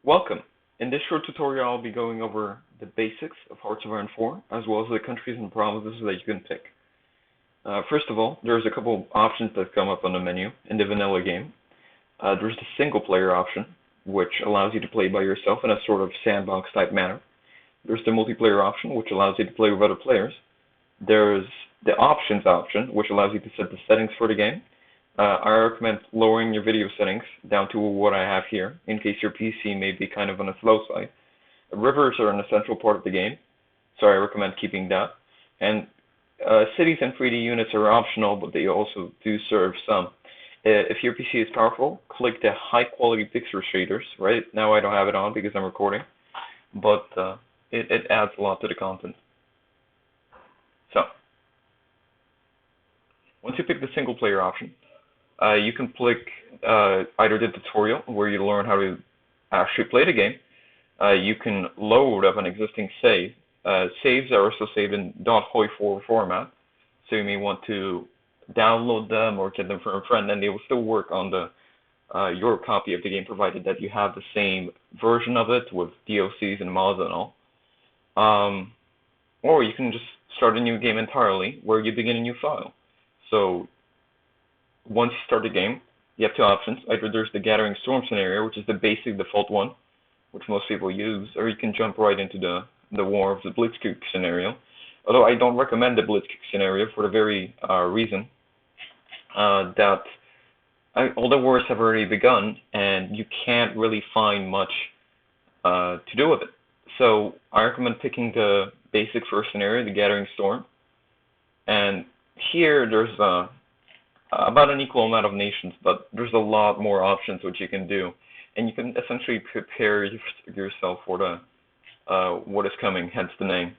Welcome. In this short tutorial, I'll be going over the basics of Hearts of Iron 4, as well as the countries and provinces that you can pick. First of all, there's a couple of options that come up on the menu in the vanilla game. There's the single player option, which allows you to play by yourself in a sort of sandbox type manner. There's the multiplayer option, which allows you to play with other players. There's the options option, which allows you to set the settings for the game. I recommend lowering your video settings down to what I have here, in case your PC may be kind of on a slow side. Rivers are an essential part of the game, so I recommend keeping that. And cities and 3D units are optional, but they also do serve some. If your PC is powerful, click the high quality picture shaders. Right now I don't have it on because I'm recording, but it adds a lot to the content. So, once you pick the single player option, you can click either the tutorial, where you learn how to actually play the game. You can load up an existing save. Saves are also saved in .HOI4 format, so you may want to download them or get them from a friend, and they will still work on the your copy of the game, provided that you have the same version of it with DLCs and mods and all. Or you can just start a new game entirely, where you begin a new file. So once you start the game, you have two options. Either there's the Gathering Storm scenario, which is the basic default one, which most people use, or you can jump right into the War of the Blitzkrieg scenario. Although I don't recommend the Blitzkrieg scenario for the very reason that all the wars have already begun, and you can't really find much to do with it. So I recommend picking the basic first scenario, the Gathering Storm. And here there's about an equal amount of nations, but there's a lot more options which you can do, and you can essentially prepare yourself for the what is coming, hence the name.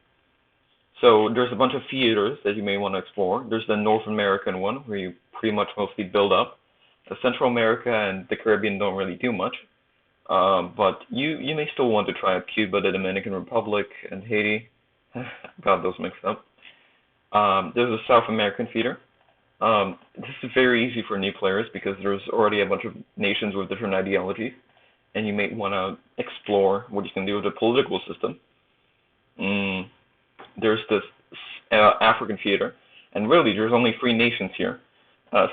So there's a bunch of theaters that you may want to explore. There's the North American one, where you pretty much mostly build up. Central America and the Caribbean don't really do much, but you may still want to try out Cuba, the Dominican Republic, and Haiti. Got those mixed up. There's a South American theater. This is very easy for new players because there's already a bunch of nations with different ideologies, and you may want to explore what you can do with the political system. There's this African theater, and really there's only three nations here.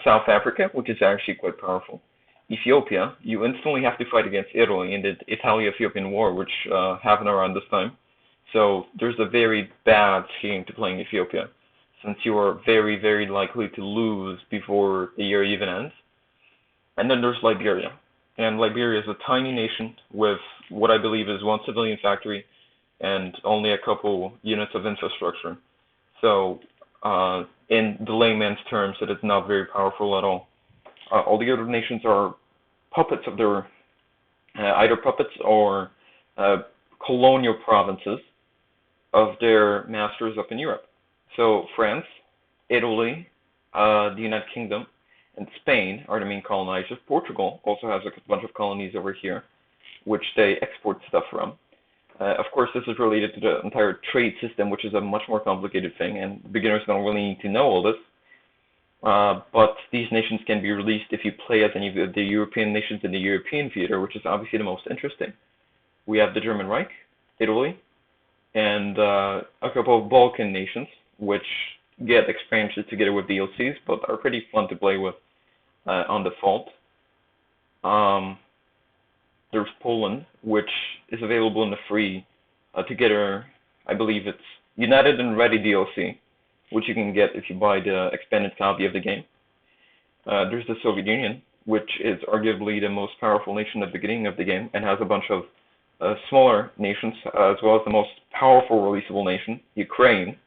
South Africa, which is actually quite powerful. Ethiopia, you instantly have to fight against Italy in the Italo-Ethiopian War, which happened around this time. So there's a very bad scheme to playing Ethiopia, since you are very, very likely to lose before the year even ends. And then there's Liberia. And Liberia is a tiny nation with what I believe is one civilian factory and only a couple units of infrastructure. So in the layman's terms, it is not very powerful at all. All the other nations are puppets of their, either puppets or colonial provinces of their masters up in Europe. So France, Italy, the United Kingdom, and Spain are the main colonizers. Portugal also has a bunch of colonies over here, which they export stuff from. Of course, this is related to the entire trade system, which is a much more complicated thing, and beginners don't really need to know all this. But these nations can be released if you play as any of the European nations in the European theater, which is obviously the most interesting. We have the German Reich, Italy, and a couple of Balkan nations, which get expansions together with DLCs, but are pretty fun to play with on default. There's Poland, which is available in the free together. I believe it's United and Ready DLC, which you can get if you buy the expanded copy of the game. There's the Soviet Union, which is arguably the most powerful nation at the beginning of the game, and has a bunch of smaller nations, as well as the most powerful releasable nation, Ukraine,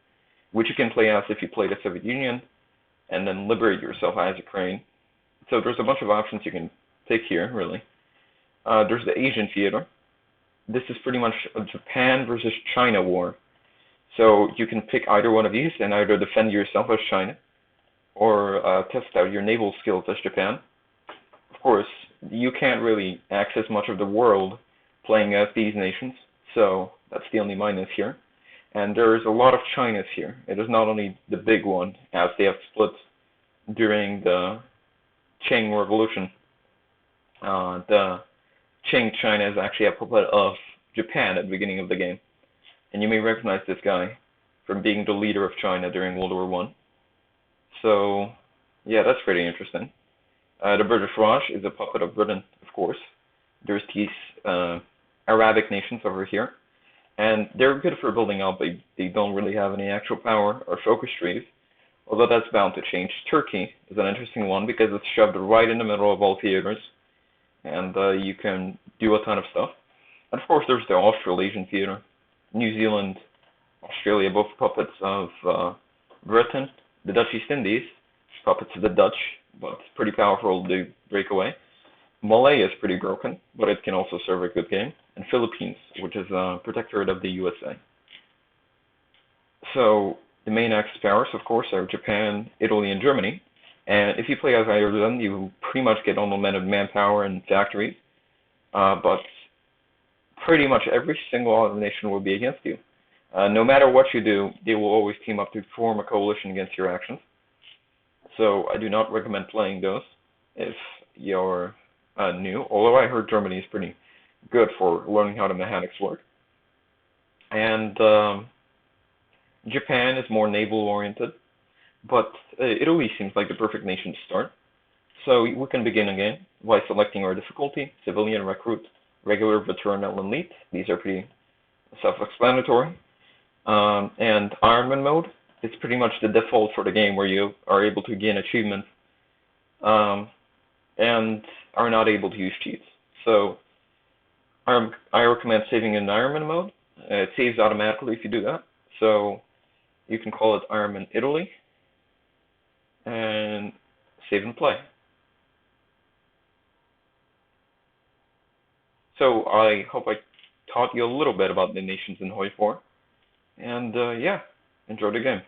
which you can play as if you play the Soviet Union, and then liberate yourself as Ukraine. So there's a bunch of options you can take here, really. There's the Asian theater. This is pretty much a Japan versus China war. So you can pick either one of these and either defend yourself as China, or test out your naval skills as Japan. Of course, you can't really access much of the world playing as these nations, so that's the only minus here. And there's a lot of Chinas here. It is not only the big one, as they have split during the Qing Revolution. The Qing China is actually a puppet of Japan at the beginning of the game. And you may recognize this guy from being the leader of China during World War One. So, yeah, that's pretty interesting. The British Raj is a puppet of Britain, of course. There's these Arabic nations over here, and they're good for building up. They don't really have any actual power or focus trees, although that's bound to change. Turkey is an interesting one because it's shoved right in the middle of all theaters, and you can do a ton of stuff. And of course, there's the Australasian theater. New Zealand, Australia, both puppets of Britain. The Dutch East Indies, puppets of the Dutch, but it's pretty powerful to break away. Malay is pretty broken, but it can also serve a good game. And Philippines, which is a protectorate of the USA. So the main Axis powers, of course, are Japan, Italy, and Germany. And if you play as Ireland, you pretty much get unlimited manpower and factories. But pretty much every single other nation will be against you. No matter what you do, they will always team up to form a coalition against your actions. So I do not recommend playing those if you're new, although I heard Germany is pretty good for learning how the mechanics work. And Japan is more naval-oriented, but Italy seems like the perfect nation to start. So we can begin again by selecting our difficulty: civilian, recruit, regular, veteran, and elite. These are pretty self-explanatory. And Ironman mode, it's pretty much the default for the game where you are able to gain achievements and are not able to use cheats. So I recommend saving in Ironman mode. It saves automatically if you do that. So you can call it Ironman Italy and save and play. So I hope I taught you a little bit about the nations in HOI4. And yeah, enjoy the game.